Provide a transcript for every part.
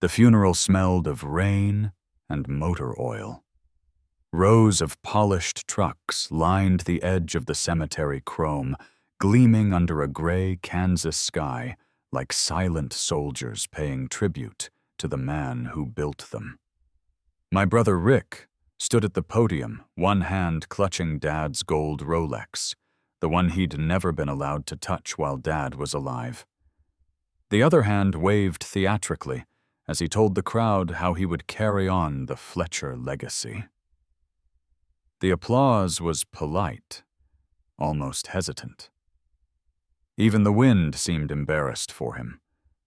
The funeral smelled of rain and motor oil. Rows of polished trucks lined the edge of the cemetery chrome, gleaming under a gray Kansas sky like silent soldiers paying tribute to the man who built them. My brother Rick stood at the podium, one hand clutching Dad's gold Rolex, the one he'd never been allowed to touch while Dad was alive. The other hand waved theatrically as he told the crowd how he would carry on the Fletcher legacy. The applause was polite, almost hesitant. Even the wind seemed embarrassed for him.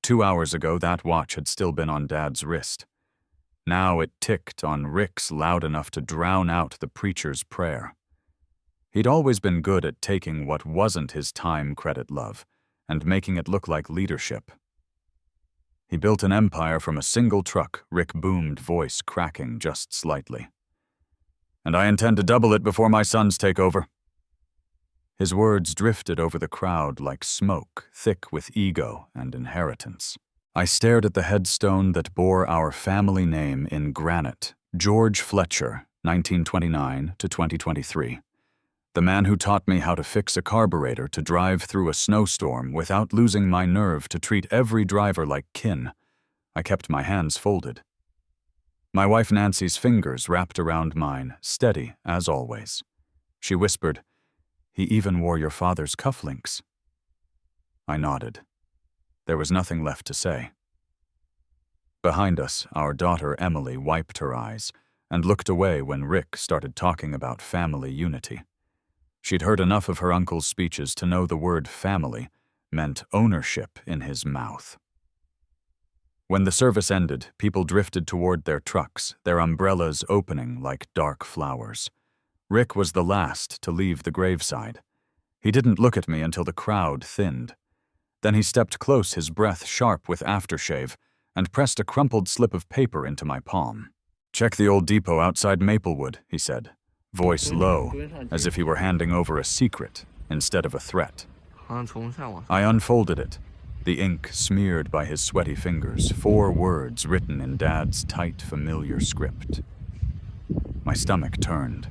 2 hours ago, that watch had still been on Dad's wrist. Now it ticked on Rick's loud enough to drown out the preacher's prayer. He'd always been good at taking what wasn't his time credit love and making it look like leadership. He built an empire from a single truck, Rick boomed, voice cracking just slightly. And I intend to double it before my sons take over. His words drifted over the crowd like smoke, thick with ego and inheritance. I stared at the headstone that bore our family name in granite, George Fletcher, 1929 to 2023. The man who taught me how to fix a carburetor to drive through a snowstorm without losing my nerve to treat every driver like kin. I kept my hands folded. My wife Nancy's fingers wrapped around mine, steady as always. She whispered, "He even wore your father's cufflinks." I nodded. There was nothing left to say. Behind us, our daughter Emily wiped her eyes and looked away when Rick started talking about family unity. She'd heard enough of her uncle's speeches to know the word family meant ownership in his mouth. When the service ended, people drifted toward their trucks, their umbrellas opening like dark flowers. Rick was the last to leave the graveside. He didn't look at me until the crowd thinned. Then he stepped close, his breath sharp with aftershave, and pressed a crumpled slip of paper into my palm. "Check the old depot outside Maplewood," he said, voice low, as if he were handing over a secret instead of a threat. I unfolded it, the ink smeared by his sweaty fingers, 4 words written in Dad's tight, familiar script. My stomach turned.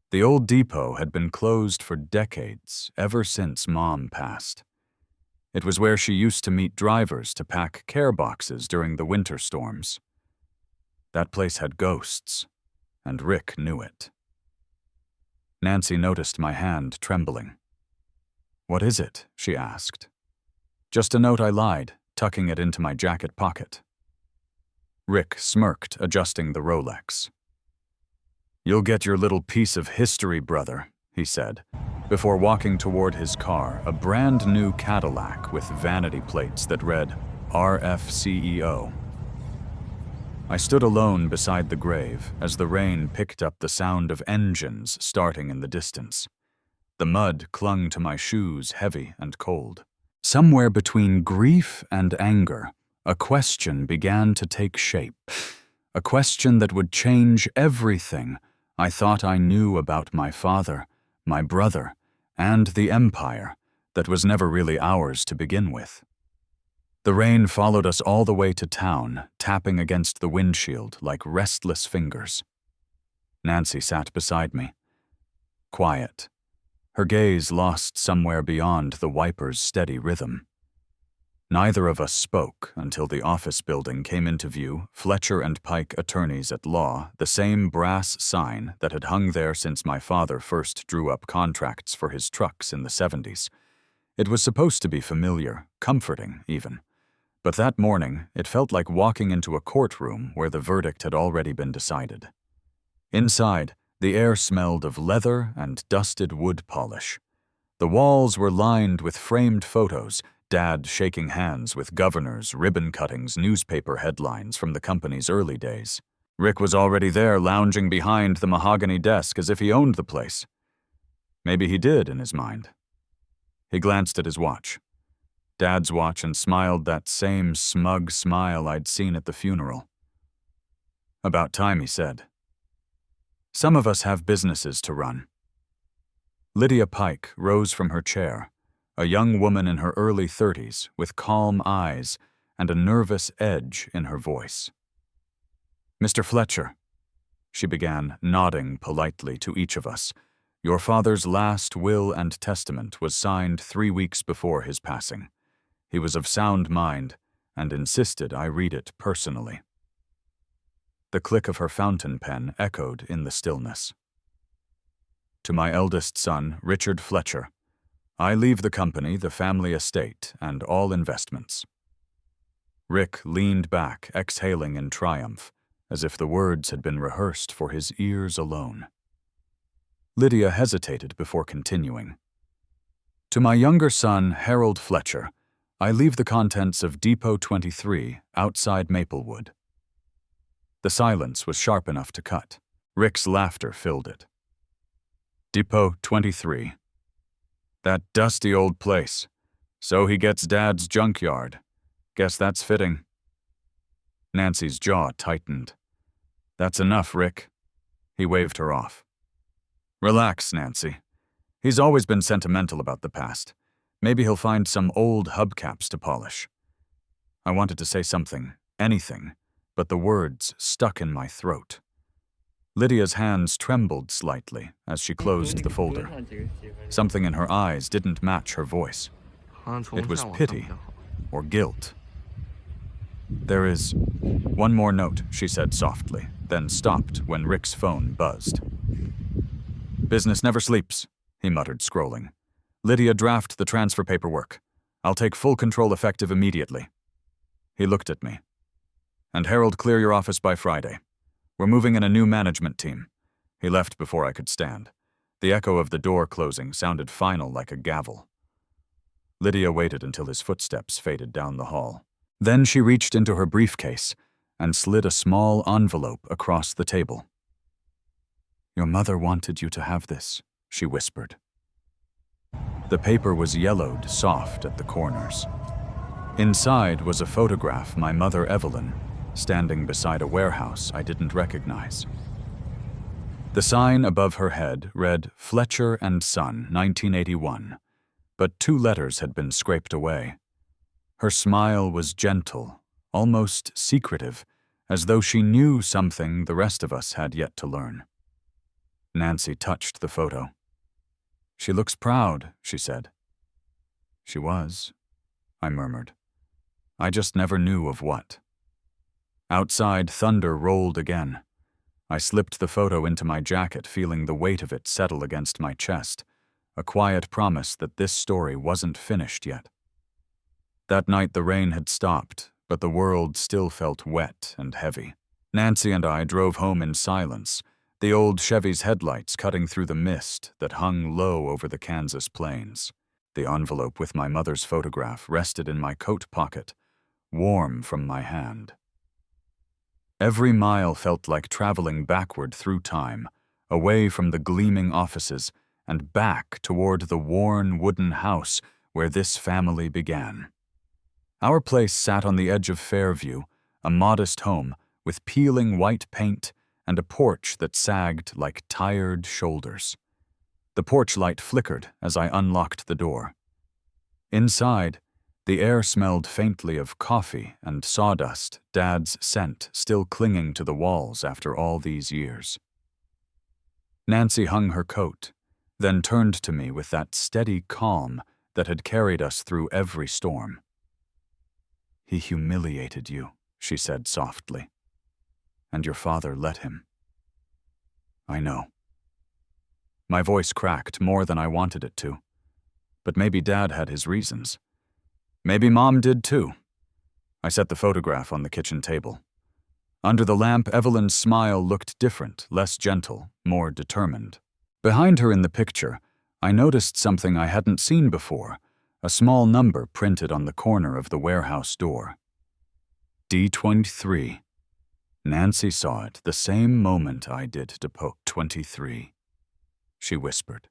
The old depot had been closed for decades, ever since Mom passed. It was where she used to meet drivers to pack care boxes during the winter storms. That place had ghosts, and Rick knew it. Nancy noticed my hand trembling. "What is it?" she asked. "Just a note," I lied, tucking it into my jacket pocket. Rick smirked, adjusting the Rolex. "You'll get your little piece of history, brother," he said, before walking toward his car, a brand new Cadillac with vanity plates that read RFCEO. I stood alone beside the grave as the rain picked up the sound of engines starting in the distance. The mud clung to my shoes, heavy and cold. Somewhere between grief and anger, a question began to take shape. A question that would change everything I thought I knew about my father, my brother, and the empire that was never really ours to begin with. The rain followed us all the way to town, tapping against the windshield like restless fingers. Nancy sat beside me, quiet, her gaze lost somewhere beyond the wiper's steady rhythm. Neither of us spoke until the office building came into view, Fletcher and Pike attorneys at law, the same brass sign that had hung there since my father first drew up contracts for his trucks in the 70s. It was supposed to be familiar, comforting even. But that morning, it felt like walking into a courtroom where the verdict had already been decided. Inside, the air smelled of leather and dusted wood polish. The walls were lined with framed photos, Dad shaking hands with governors, ribbon cuttings, newspaper headlines from the company's early days. Rick was already there, lounging behind the mahogany desk as if he owned the place. Maybe he did in his mind. He glanced at his watch. Dad's watch, and smiled that same smug smile I'd seen at the funeral. "About time," he said. "Some of us have businesses to run." Lydia Pike rose from her chair, a young woman in her early 30s with calm eyes and a nervous edge in her voice. "Mr. Fletcher," she began, nodding politely to each of us, "your father's last will and testament was signed 3 weeks before his passing. He was of sound mind and insisted I read it personally." The click of her fountain pen echoed in the stillness. "To my eldest son, Richard Fletcher, I leave the company, the family estate, and all investments." Rick leaned back, exhaling in triumph, as if the words had been rehearsed for his ears alone. Lydia hesitated before continuing. "To my younger son, Harold Fletcher, I leave the contents of Depot 23 outside Maplewood." The silence was sharp enough to cut. Rick's laughter filled it. "Depot 23. That dusty old place. So he gets Dad's junkyard. Guess that's fitting." Nancy's jaw tightened. "That's enough, Rick." He waved her off. "Relax, Nancy. He's always been sentimental about the past. Maybe he'll find some old hubcaps to polish." I wanted to say something, anything, but the words stuck in my throat. Lydia's hands trembled slightly as she closed the folder. Something in her eyes didn't match her voice. It was pity or guilt. "There is one more note," she said softly, then stopped when Rick's phone buzzed. "Business never sleeps," he muttered, scrolling. "Lydia, draft the transfer paperwork. I'll take full control effective immediately." He looked at me. "And Harold, clear your office by Friday. We're moving in a new management team." He left before I could stand. The echo of the door closing sounded final like a gavel. Lydia waited until his footsteps faded down the hall. Then she reached into her briefcase and slid a small envelope across the table. "Your mother wanted you to have this," she whispered. The paper was yellowed soft at the corners. Inside was a photograph my mother Evelyn, standing beside a warehouse I didn't recognize. The sign above her head read Fletcher and Son, 1981, but 2 letters had been scraped away. Her smile was gentle, almost secretive, as though she knew something the rest of us had yet to learn. Nancy touched the photo. "She looks proud," she said. "She was," I murmured. I just never knew of what. Outside, thunder rolled again. I slipped the photo into my jacket, feeling the weight of it settle against my chest, a quiet promise that this story wasn't finished yet. That night the rain had stopped, but the world still felt wet and heavy. Nancy and I drove home in silence, the old Chevy's headlights cutting through the mist that hung low over the Kansas plains. The envelope with my mother's photograph rested in my coat pocket, warm from my hand. Every mile felt like traveling backward through time, away from the gleaming offices and back toward the worn wooden house where this family began. Our place sat on the edge of Fairview, a modest home with peeling white paint and a porch that sagged like tired shoulders. The porch light flickered as I unlocked the door. Inside, the air smelled faintly of coffee and sawdust, Dad's scent still clinging to the walls after all these years. Nancy hung her coat, then turned to me with that steady calm that had carried us through every storm. "He humiliated you," she said softly. "And your father let him." "I know." My voice cracked more than I wanted it to. But maybe Dad had his reasons. Maybe Mom did too. I set the photograph on the kitchen table. Under the lamp, Evelyn's smile looked different, less gentle, more determined. Behind her in the picture, I noticed something I hadn't seen before, a small number printed on the corner of the warehouse door. D23. Nancy saw it the same moment I did to Depot 23. She whispered.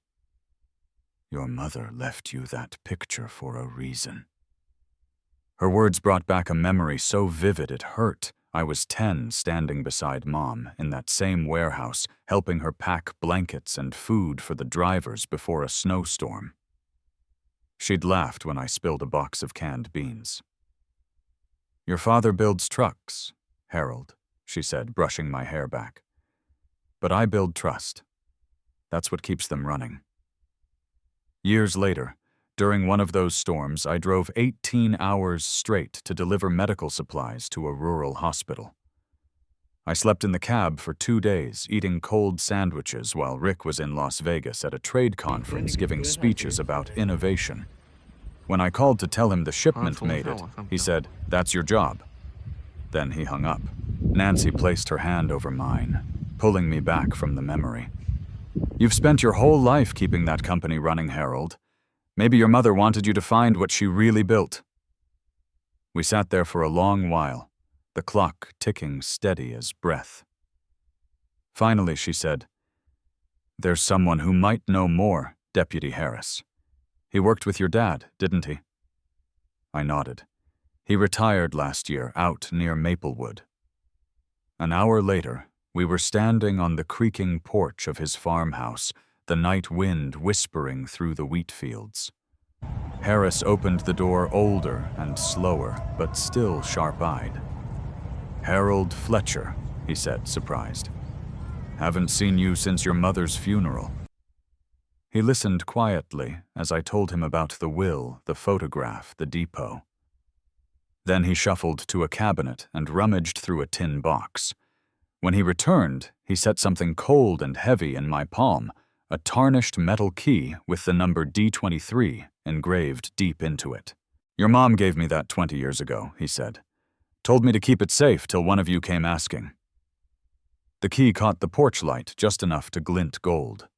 "Your mother left you that picture for a reason." Her words brought back a memory so vivid it hurt. I was 10, standing beside Mom in that same warehouse, helping her pack blankets and food for the drivers before a snowstorm. She'd laughed when I spilled a box of canned beans. Your father builds trucks, Harold, she said, brushing my hair back. But I build trust. That's what keeps them running. Years later, during one of those storms, I drove 18 hours straight to deliver medical supplies to a rural hospital. I slept in the cab for 2 days, eating cold sandwiches while Rick was in Las Vegas at a trade conference giving speeches about innovation. When I called to tell him the shipment made it, he said, "That's your job." Then he hung up. Nancy placed her hand over mine, pulling me back from the memory. You've spent your whole life keeping that company running, Harold. Maybe your mother wanted you to find what she really built. We sat there for a long while, the clock ticking steady as breath. Finally, she said, "There's someone who might know more, Deputy Harris. He worked with your dad, didn't he?" I nodded. He retired last year out near Maplewood. An hour later, we were standing on the creaking porch of his farmhouse, the night wind whispering through the wheat fields. Harris opened the door older and slower, but still sharp-eyed. "Harold Fletcher," he said, surprised. "Haven't seen you since your mother's funeral." He listened quietly as I told him about the will, the photograph, the depot. Then he shuffled to a cabinet and rummaged through a tin box. When he returned, he set something cold and heavy in my palm, a tarnished metal key with the number D23 engraved deep into it. "Your mom gave me that 20 years ago," he said. "Told me to keep it safe till one of you came asking." The key caught the porch light just enough to glint gold.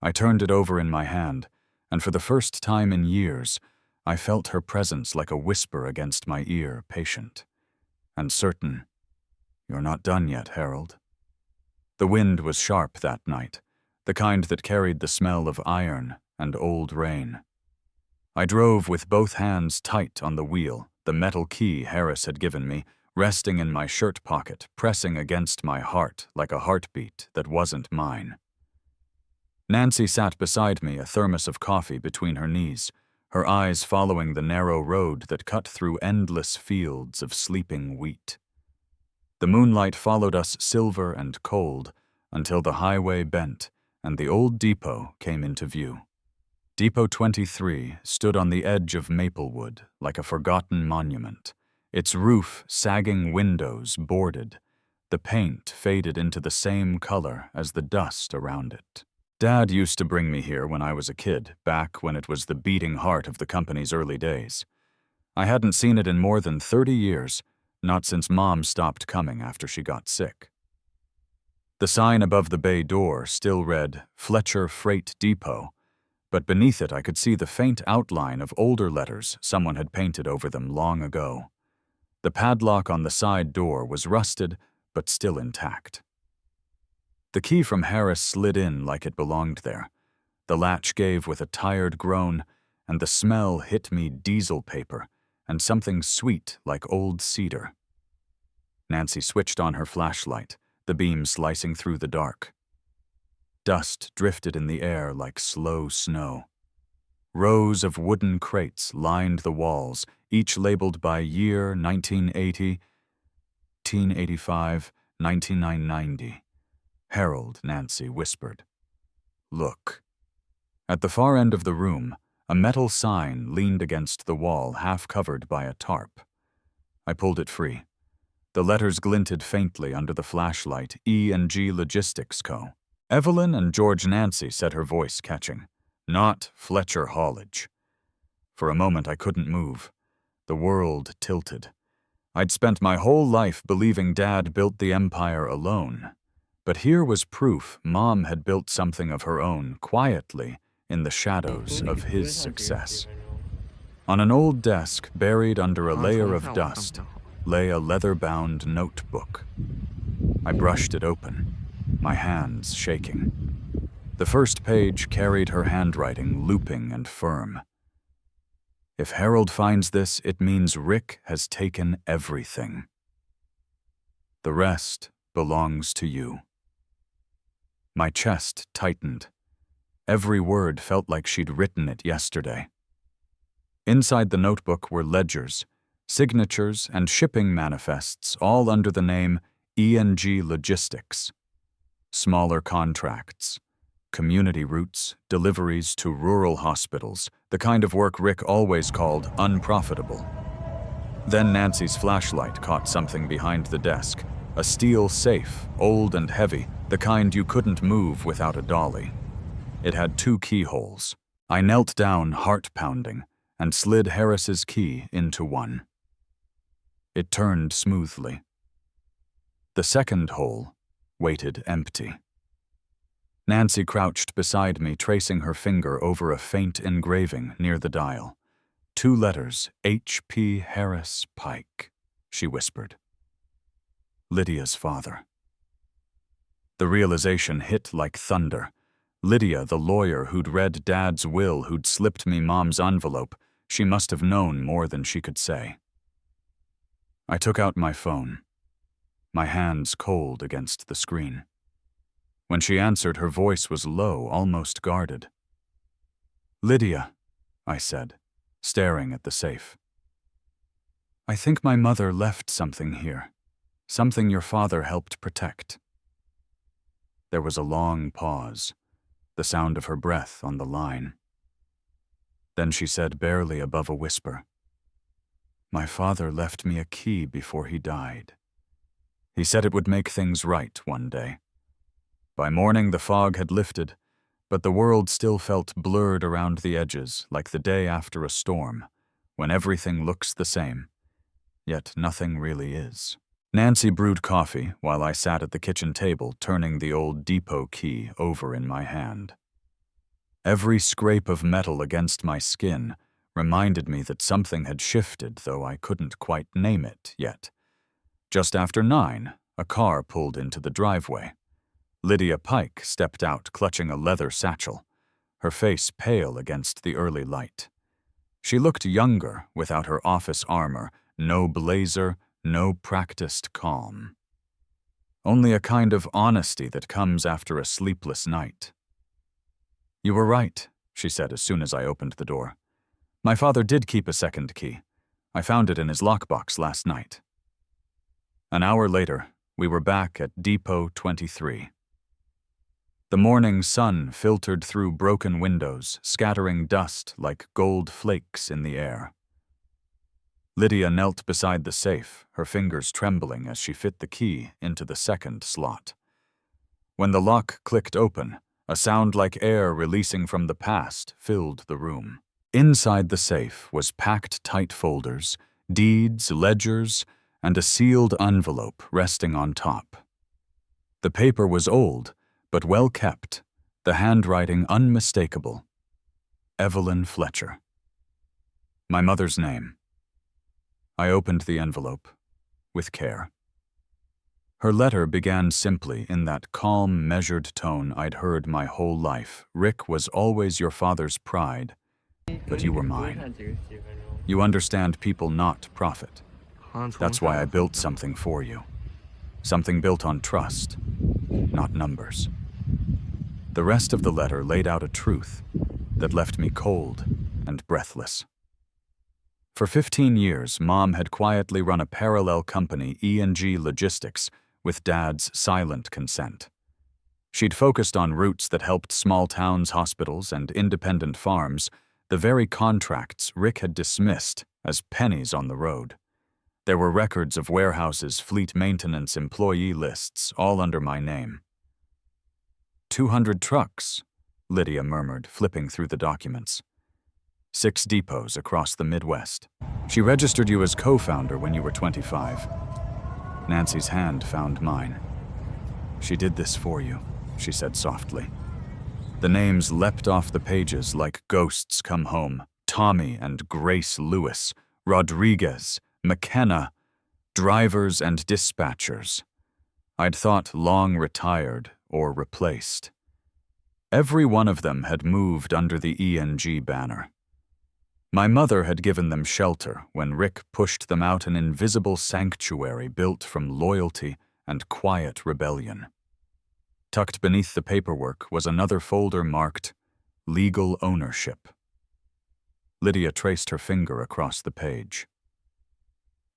I turned it over in my hand, and for the first time in years, I felt her presence like a whisper against my ear, patient and certain. "You're not done yet, Harold." The wind was sharp that night, the kind that carried the smell of iron and old rain. I drove with both hands tight on the wheel, the metal key Harris had given me, resting in my shirt pocket, pressing against my heart like a heartbeat that wasn't mine. Nancy sat beside me, a thermos of coffee between her knees, her eyes following the narrow road that cut through endless fields of sleeping wheat. The moonlight followed us silver and cold until the highway bent and the old depot came into view. Depot 23 stood on the edge of Maplewood like a forgotten monument, its roof sagging windows boarded, the paint faded into the same color as the dust around it. Dad used to bring me here when I was a kid, back when it was the beating heart of the company's early days. I hadn't seen it in more than 30 years, not since Mom stopped coming after she got sick. The sign above the bay door still read, "Fletcher Freight Depot," but beneath it I could see the faint outline of older letters someone had painted over them long ago. The padlock on the side door was rusted, but still intact. The key from Harris slid in like it belonged there. The latch gave with a tired groan, and the smell hit me diesel paper and something sweet like old cedar. Nancy switched on her flashlight, the beam slicing through the dark. Dust drifted in the air like slow snow. Rows of wooden crates lined the walls, each labeled by year 1980, 1885, 1990. "Harold," Nancy whispered. "Look." At the far end of the room, a metal sign leaned against the wall, half covered by a tarp. I pulled it free. The letters glinted faintly under the flashlight, E&G Logistics Co. "Evelyn and George Nancy," said her voice, catching. "Not Fletcher Haulage." For a moment I couldn't move. The world tilted. I'd spent my whole life believing Dad built the empire alone. But here was proof Mom had built something of her own, quietly, in the shadows of his success. On an old desk, buried under a layer of dust, lay a leather-bound notebook. I brushed it open, my hands shaking. The first page carried her handwriting, looping and firm. "If Harold finds this, it means Rick has taken everything. The rest belongs to you." My chest tightened. Every word felt like she'd written it yesterday. Inside the notebook were ledgers, signatures, and shipping manifests, all under the name E&G Logistics. Smaller contracts, community routes, deliveries to rural hospitals, the kind of work Rick always called unprofitable. Then Nancy's flashlight caught something behind the desk, a steel safe, old and heavy, the kind you couldn't move without a dolly. It had 2 keyholes. I knelt down, heart pounding, and slid Harris's key into one. It turned smoothly. The second hole waited empty. Nancy crouched beside me, tracing her finger over a faint engraving near the dial. 2 letters, H.P. Harris Pike, she whispered. Lydia's father. The realization hit like thunder. Lydia, the lawyer who'd read Dad's will, who'd slipped me Mom's envelope, she must have known more than she could say. I took out my phone, my hands cold against the screen. When she answered, her voice was low, almost guarded. Lydia, I said, staring at the safe. I think my mother left something here, something your father helped protect. There was a long pause, the sound of her breath on the line. Then she said, barely above a whisper, My father left me a key before he died. He said it would make things right one day. By morning the fog had lifted, but the world still felt blurred around the edges, like the day after a storm, when everything looks the same, yet nothing really is. Nancy brewed coffee while I sat at the kitchen table, turning the old depot key over in my hand. Every scrape of metal against my skin reminded me that something had shifted, though I couldn't quite name it yet. Just after 9, a car pulled into the driveway. Lydia Pike stepped out, clutching a leather satchel, her face pale against the early light. She looked younger without her office armor, no blazer, no practiced calm. Only a kind of honesty that comes after a sleepless night. You were right, she said as soon as I opened the door. My father did keep a second key. I found it in his lockbox last night. An hour later, we were back at Depot 23. The morning sun filtered through broken windows, scattering dust like gold flakes in the air. Lydia knelt beside the safe, her fingers trembling as she fit the key into the second slot. When the lock clicked open, a sound like air releasing from the past filled the room. Inside the safe was packed tight folders, deeds, ledgers, and a sealed envelope resting on top. The paper was old, but well kept, the handwriting unmistakable. Evelyn Fletcher. My mother's name. I opened the envelope, with care. Her letter began simply in that calm, measured tone I'd heard my whole life. Rick was always your father's pride, but you were mine. You understand people, not profit. That's why I built something for you. Something built on trust, not numbers. The rest of the letter laid out a truth that left me cold and breathless. For 15 years, Mom had quietly run a parallel company, E&G Logistics, with Dad's silent consent. She'd focused on routes that helped small towns, hospitals, and independent farms, the very contracts Rick had dismissed as pennies on the road. There were records of warehouses, fleet maintenance, employee lists, all under my name. 200 trucks, Lydia murmured, flipping through the documents. 6 depots across the Midwest. She registered you as co-founder when you were 25. Nancy's hand found mine. She did this for you, she said softly. The names leapt off the pages like ghosts come home. Tommy and Grace Lewis, Rodriguez, McKenna, drivers and dispatchers. I'd thought long retired or replaced. Every one of them had moved under the E&G banner. My mother had given them shelter when Rick pushed them out an invisible sanctuary built from loyalty and quiet rebellion. Tucked beneath the paperwork was another folder marked Legal Ownership. Lydia traced her finger across the page.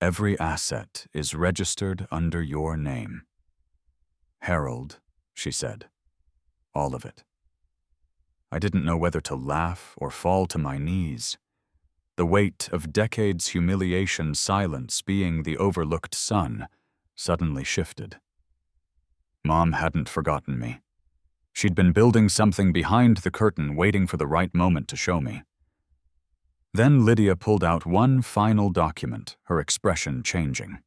Every asset is registered under your name. Harold, she said. All of it. I didn't know whether to laugh or fall to my knees. The weight of decades' humiliation silence being the overlooked son suddenly shifted. Mom hadn't forgotten me. She'd been building something behind the curtain, waiting for the right moment to show me. Then Lydia pulled out one final document, her expression changing.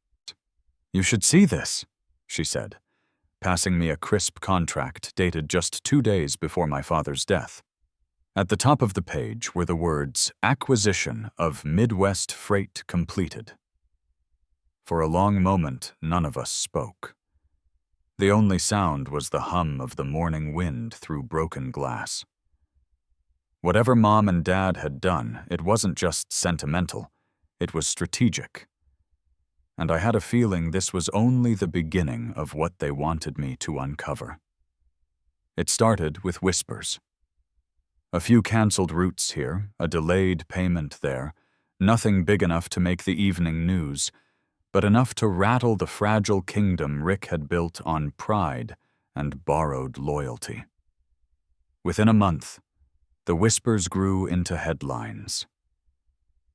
"You should see this," she said, passing me a crisp contract dated just 2 days before my father's death. At the top of the page were the words, "Acquisition of Midwest Freight completed." For a long moment, none of us spoke. The only sound was the hum of the morning wind through broken glass. Whatever Mom and Dad had done, it wasn't just sentimental, it was strategic. And I had a feeling this was only the beginning of what they wanted me to uncover. It started with whispers. A few canceled routes here, a delayed payment there, nothing big enough to make the evening news, but enough to rattle the fragile kingdom Rick had built on pride and borrowed loyalty. Within a month, the whispers grew into headlines.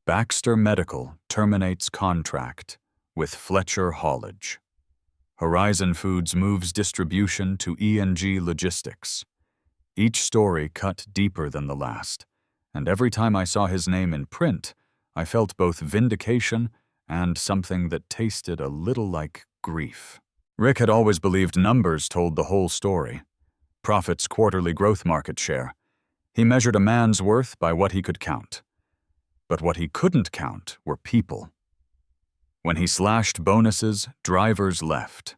Baxter Medical terminates contract with Fletcher Haulage. Horizon Foods moves distribution to E&G Logistics. Each story cut deeper than the last, and every time I saw his name in print, I felt both vindication and something that tasted a little like grief. Rick had always believed numbers told the whole story. Profit's quarterly growth market share. He measured a man's worth by what he could count. But what he couldn't count were people. When he slashed bonuses, drivers left.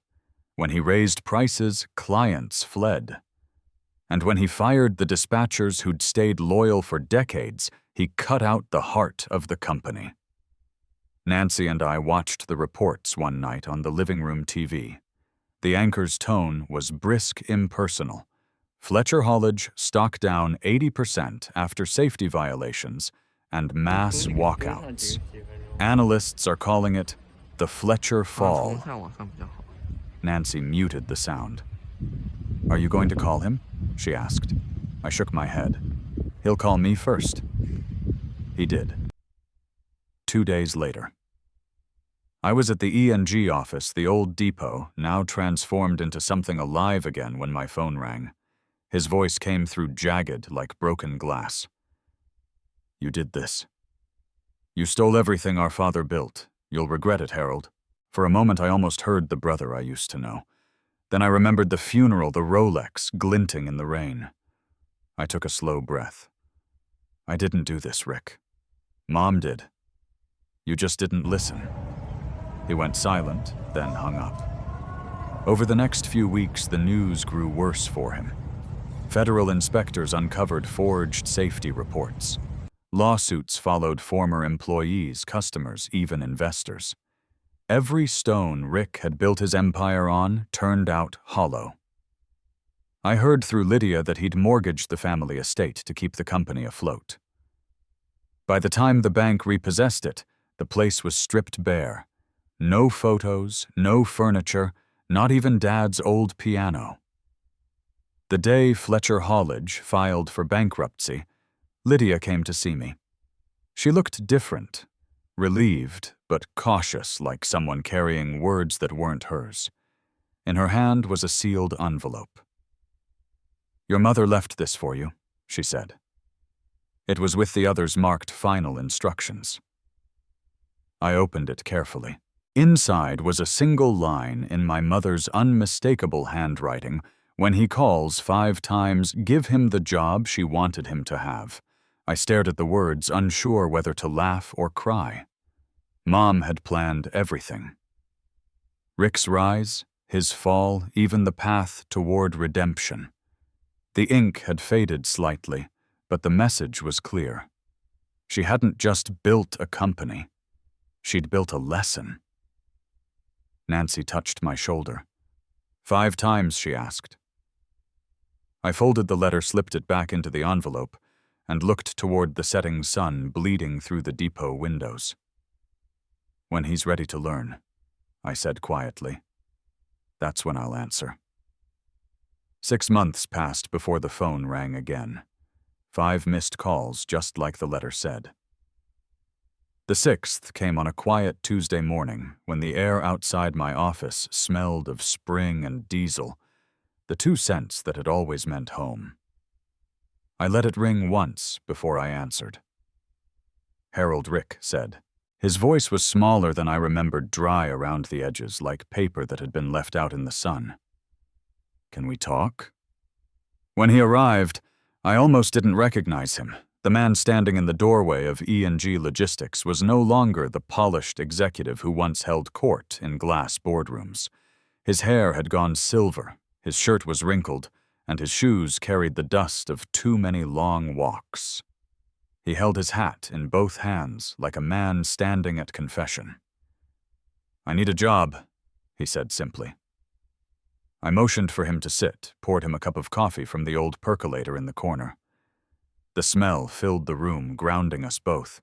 When he raised prices, clients fled. And when he fired the dispatchers who'd stayed loyal for decades, he cut out the heart of the company. Nancy and I watched the reports one night on the living room TV. The anchor's tone was brisk, impersonal. Fletcher Haulage stock down 80% after safety violations and mass walkouts. Analysts are calling it the Fletcher Fall. Nancy muted the sound. "Are you going to call him?" she asked. I shook my head. "He'll call me first." He did. 2 days later. I was at the E&G office, the old depot, now transformed into something alive again when my phone rang. His voice came through jagged like broken glass. "You did this. You stole everything our father built. You'll regret it, Harold." For a moment I almost heard the brother I used to know. Then I remembered the funeral, the Rolex, glinting in the rain. I took a slow breath. "I didn't do this, Rick. Mom did. You just didn't listen." He went silent, then hung up. Over the next few weeks, the news grew worse for him. Federal inspectors uncovered forged safety reports. Lawsuits followed former employees, customers, even investors. Every stone Rick had built his empire on turned out hollow. I heard through Lydia that he'd mortgaged the family estate to keep the company afloat. By the time the bank repossessed it, the place was stripped bare. No photos, no furniture, not even Dad's old piano. The day Fletcher Haulage filed for bankruptcy, Lydia came to see me. She looked different, relieved but cautious, like someone carrying words that weren't hers. In her hand was a sealed envelope. "Your mother left this for you," she said. It was with the others marked final instructions. I opened it carefully. Inside was a single line in my mother's unmistakable handwriting. "When he calls 5 times, give him the job she wanted him to have." I stared at the words, unsure whether to laugh or cry. Mom had planned everything. Rick's rise, his fall, even the path toward redemption. The ink had faded slightly, but the message was clear. She hadn't just built a company. She'd built a lesson. Nancy touched my shoulder. 5 times, she asked. I folded the letter, slipped it back into the envelope, and looked toward the setting sun bleeding through the depot windows. When he's ready to learn, I said quietly. That's when I'll answer. 6 months passed before the phone rang again. 5 missed calls, just like the letter said. The 6th came on a quiet Tuesday morning when the air outside my office smelled of spring and diesel, the 2 scents that had always meant home. I let it ring once before I answered. Harold Rick said. His voice was smaller than I remembered, dry around the edges, like paper that had been left out in the sun. Can we talk? When he arrived, I almost didn't recognize him. The man standing in the doorway of E&G Logistics was no longer the polished executive who once held court in glass boardrooms. His hair had gone silver, his shirt was wrinkled, and his shoes carried the dust of too many long walks. He held his hat in both hands like a man standing at confession. I need a job, he said simply. I motioned for him to sit, poured him a cup of coffee from the old percolator in the corner. The smell filled the room, grounding us both.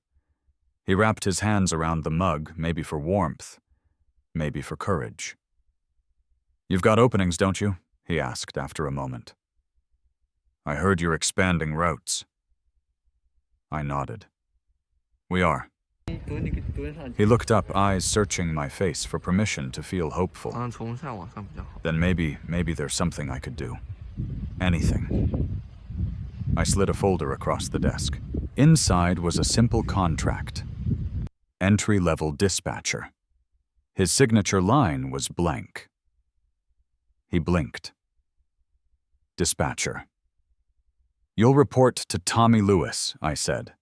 He wrapped his hands around the mug, maybe for warmth, maybe for courage. You've got openings, don't you? He asked after a moment. I heard you're expanding routes. I nodded. We are. He looked up, eyes searching my face for permission to feel hopeful. Then maybe there's something I could do. Anything. I slid a folder across the desk. Inside was a simple contract. Entry-level dispatcher. His signature line was blank. He blinked. Dispatcher. You'll report to Tommy Lewis, I said.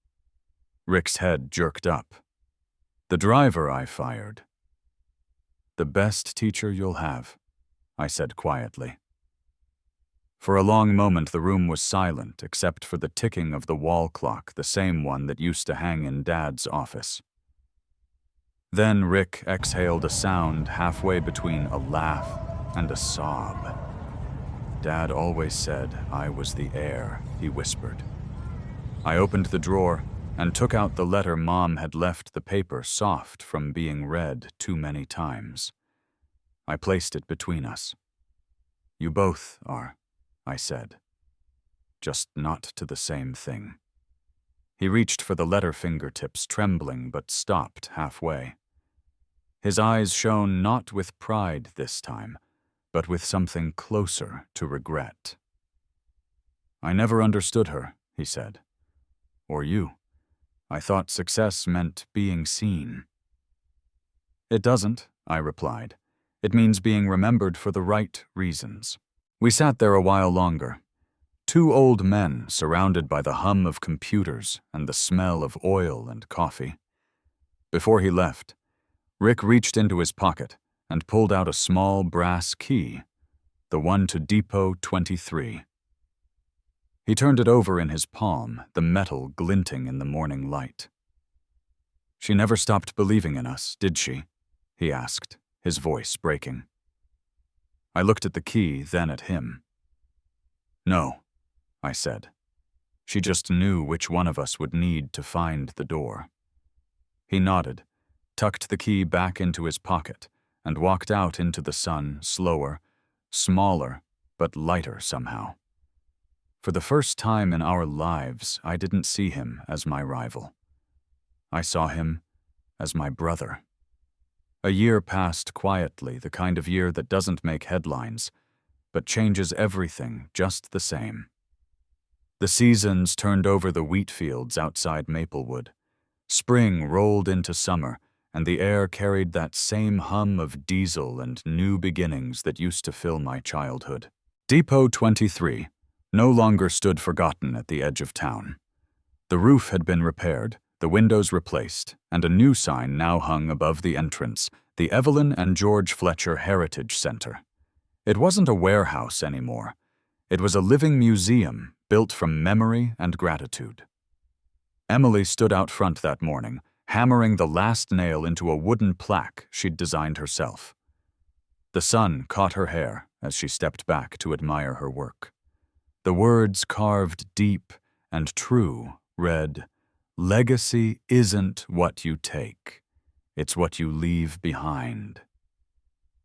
Rick's head jerked up. The driver I fired. The best teacher you'll have, I said quietly. For a long moment the room was silent except for the ticking of the wall clock, the same one that used to hang in Dad's office. Then Rick exhaled a sound halfway between a laugh and a sob. Dad always said I was the heir, he whispered. I opened the drawer and took out the letter Mom had left the paper soft from being read too many times. I placed it between us. You both are, I said. Just not to the same thing. He reached for the letter fingertips, trembling, but stopped halfway. His eyes shone not with pride this time, but with something closer to regret. I never understood her, he said. Or you. I thought success meant being seen. It doesn't, I replied. It means being remembered for the right reasons. We sat there a while longer. 2 old men surrounded by the hum of computers and the smell of oil and coffee. Before he left, Rick reached into his pocket and pulled out a small brass key, the one to Depot 23. He turned it over in his palm, the metal glinting in the morning light. She never stopped believing in us, did she? He asked, his voice breaking. I looked at the key, then at him. No, I said. She just knew which one of us would need to find the door. He nodded, tucked the key back into his pocket, and walked out into the sun, slower, smaller, but lighter somehow. For the first time in our lives, I didn't see him as my rival. I saw him as my brother. A year passed quietly, the kind of year that doesn't make headlines, but changes everything just the same. The seasons turned over the wheat fields outside Maplewood. Spring rolled into summer, and the air carried that same hum of diesel and new beginnings that used to fill my childhood. Depot 23 no longer stood forgotten at the edge of town. The roof had been repaired, the windows replaced, and a new sign now hung above the entrance, the Evelyn and George Fletcher Heritage Center. It wasn't a warehouse anymore. It was a living museum built from memory and gratitude. Emily stood out front that morning, hammering the last nail into a wooden plaque she'd designed herself. The sun caught her hair as she stepped back to admire her work. The words carved deep and true read, "Legacy isn't what you take. It's what you leave behind.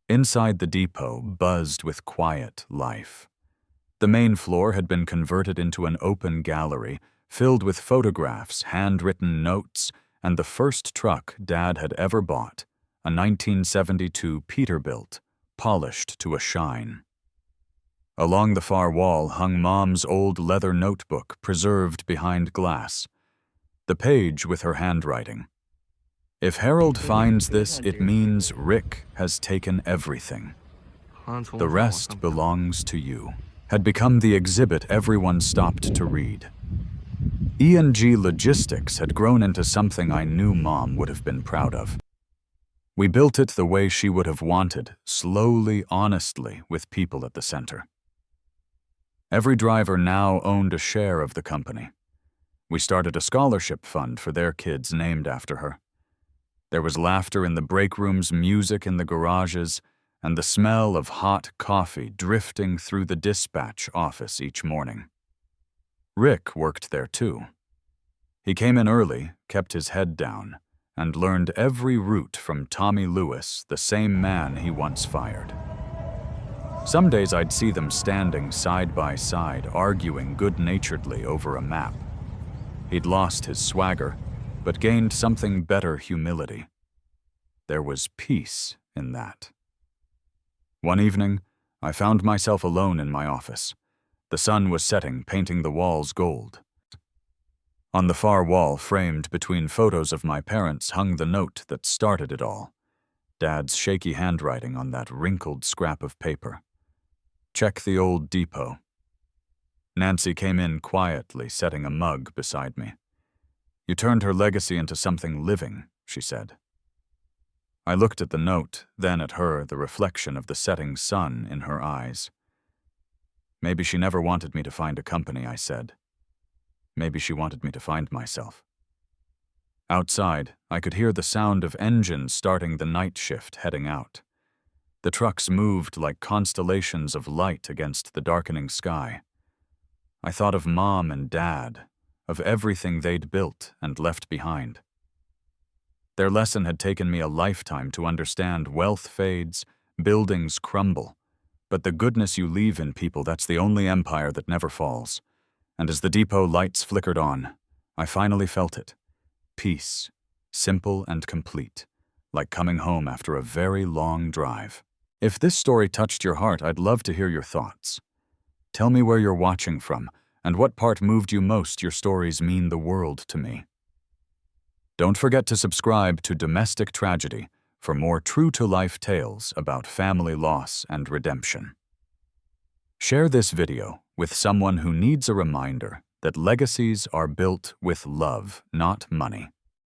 Inside the depot buzzed with quiet life. The main floor had been converted into an open gallery filled with photographs, handwritten notes, and the first truck Dad had ever bought, a 1972 Peterbilt, polished to a shine. Along the far wall hung Mom's old leather notebook preserved behind glass, the page with her handwriting. If Harold finds this, it means Rick has taken everything. The rest belongs to you. Had become the exhibit everyone stopped to read. E&G Logistics had grown into something I knew Mom would have been proud of. We built it the way she would have wanted, slowly, honestly, with people at the center. Every driver now owned a share of the company. We started a scholarship fund for their kids named after her. There was laughter in the break rooms, music in the garages, and the smell of hot coffee drifting through the dispatch office each morning. Rick worked there too. He came in early, kept his head down, and learned every route from Tommy Lewis, the same man he once fired. Some days I'd see them standing side by side, arguing good-naturedly over a map. He'd lost his swagger, but gained something better: humility. There was peace in that. One evening, I found myself alone in my office. The sun was setting, painting the walls gold. On the far wall, framed between photos of my parents, hung the note that started it all. Dad's shaky handwriting on that wrinkled scrap of paper. Check the old depot. Nancy came in quietly, setting a mug beside me. You turned her legacy into something living, she said. I looked at the note, then at her, the reflection of the setting sun in her eyes. Maybe she never wanted me to find a company, I said. Maybe she wanted me to find myself. Outside, I could hear the sound of engines starting the night shift heading out. The trucks moved like constellations of light against the darkening sky. I thought of Mom and Dad, of everything they'd built and left behind. Their lesson had taken me a lifetime to understand. Wealth fades, buildings crumble, but the goodness you leave in people, that's the only empire that never falls. And as the depot lights flickered on, I finally felt it. Peace, simple and complete, like coming home after a very long drive. If this story touched your heart, I'd love to hear your thoughts. Tell me where you're watching from, and what part moved you most. Your stories mean the world to me. Don't forget to subscribe to Domestic Tragedy for more true-to-life tales about family loss and redemption. Share this video with someone who needs a reminder that legacies are built with love, not money.